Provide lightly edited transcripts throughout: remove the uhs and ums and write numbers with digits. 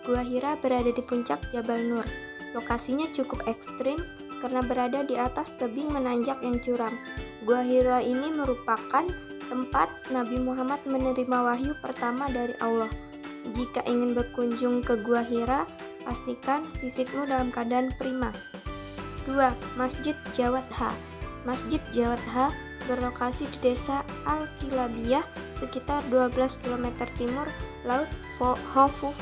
Gua Hira berada di puncak Jabal Nur. Lokasinya cukup ekstrim karena berada di atas tebing menanjak yang curam. Gua Hira ini merupakan tempat Nabi Muhammad menerima wahyu pertama dari Allah. Jika ingin berkunjung ke Gua Hira, pastikan fisikmu dalam keadaan prima. 2. Masjid Jawatha. Masjid Jawatha berlokasi di desa Al-Kilabiyah sekitar 12 km timur Laut Hufuf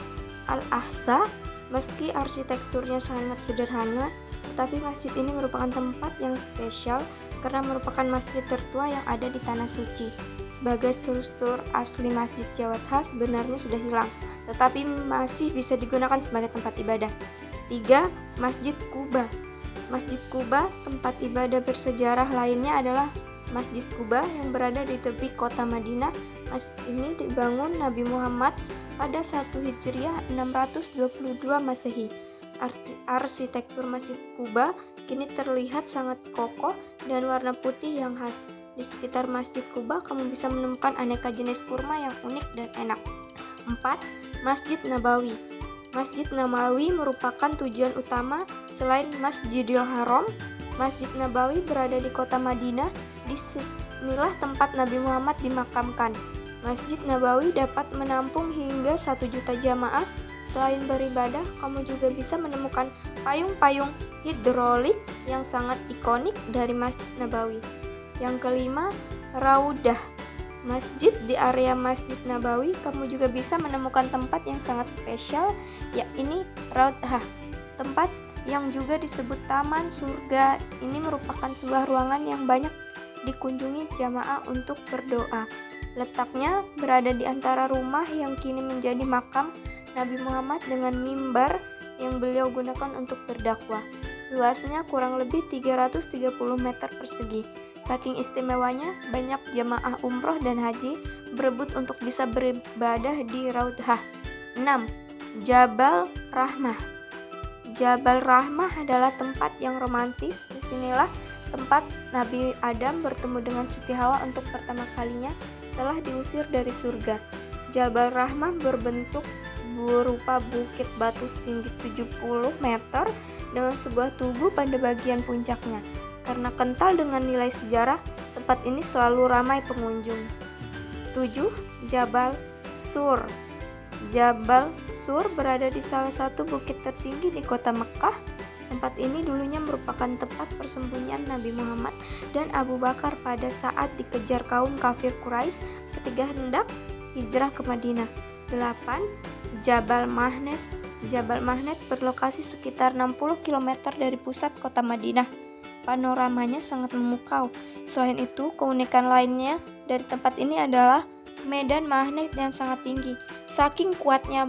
Al-Ahsa. Meski arsitekturnya sangat sederhana, tetapi masjid ini merupakan tempat yang spesial karena merupakan masjid tertua yang ada di Tanah Suci. Sebagai struktur asli Masjid Jawatha sebenarnya sudah hilang, tetapi masih bisa digunakan sebagai tempat ibadah. 3. Masjid Quba. Masjid Quba, tempat ibadah bersejarah lainnya adalah Masjid Quba yang berada di tepi kota Madinah. Masjid ini dibangun Nabi Muhammad pada 1 Hijriah 622 Masehi. Arsitektur Masjid Quba kini terlihat sangat kokoh dan warna putih yang khas. Di sekitar Masjid Quba kamu bisa menemukan aneka jenis kurma yang unik dan enak. 4. Masjid Nabawi. Masjid Nabawi merupakan tujuan utama selain Masjidil Haram. Masjid Nabawi berada di kota Madinah. Disinilah tempat Nabi Muhammad dimakamkan. Masjid Nabawi dapat menampung hingga 1 juta jamaah. Selain beribadah, kamu juga bisa menemukan payung-payung hidrolik yang sangat ikonik dari Masjid Nabawi. Yang kelima, Raudah. Masjid di area Masjid Nabawi, kamu juga bisa menemukan tempat yang sangat spesial, yakni Raudah. Tempat yang juga disebut Taman Surga ini merupakan sebuah ruangan yang banyak dikunjungi jamaah untuk berdoa. Letaknya berada di antara rumah yang kini menjadi makam Nabi Muhammad dengan mimbar yang beliau gunakan untuk berdakwah. Luasnya kurang lebih 330 meter persegi. Saking istimewanya, banyak jamaah umroh dan haji berebut untuk bisa beribadah di Raudhah. 6. Jabal Rahmah. Jabal Rahmah adalah tempat yang romantis. Disinilah tempat Nabi Adam bertemu dengan Siti Hawa untuk pertama kalinya setelah diusir dari surga. Jabal Rahmah berbentuk berupa bukit batu setinggi 70 meter dengan sebuah tugu pada bagian puncaknya. Karena kental dengan nilai sejarah, tempat ini selalu ramai pengunjung. 7. Jabal Sur. Jabal Sur berada di salah satu bukit tertinggi di kota Mekah. Tempat ini dulunya merupakan tempat persembunyian Nabi Muhammad dan Abu Bakar pada saat dikejar kaum kafir Quraisy ketika hendak hijrah ke Madinah. 8. Jabal Mahnet. Jabal Mahnet berlokasi sekitar 60 km dari pusat kota Madinah. Panoramanya sangat memukau. Selain itu, keunikan lainnya dari tempat ini adalah medan magnet yang sangat tinggi. Saking kuatnya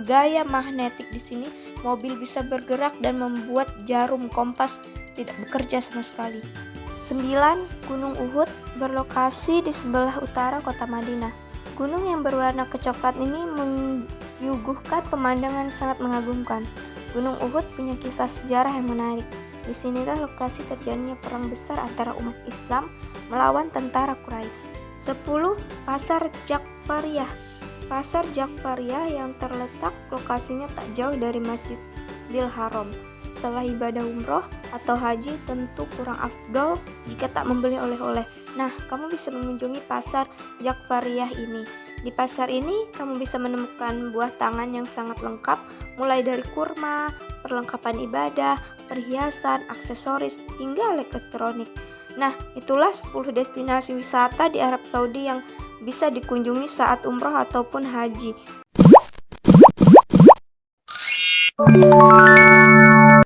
gaya magnetik di sini, mobil bisa bergerak dan membuat jarum kompas tidak bekerja sama sekali. 9. Gunung Uhud berlokasi di sebelah utara kota Madinah. Gunung yang berwarna kecoklat ini menyuguhkan pemandangan sangat mengagumkan. Gunung Uhud punya kisah sejarah yang menarik. Di sinilah lokasi terjadinya perang besar antara umat Islam melawan tentara Quraisy. 10. Pasar Jakfariyah. Pasar Jakfariyah yang terletak lokasinya tak jauh dari Masjidil Haram. Setelah ibadah umroh atau haji tentu kurang afdol jika tak membeli oleh-oleh. Nah, kamu bisa mengunjungi pasar Jakfariyah ini. Di pasar ini kamu bisa menemukan buah tangan yang sangat lengkap, mulai dari kurma, perlengkapan ibadah, perhiasan, aksesoris, hingga elektronik. Nah, itulah 10 destinasi wisata di Arab Saudi yang bisa dikunjungi saat umroh ataupun haji.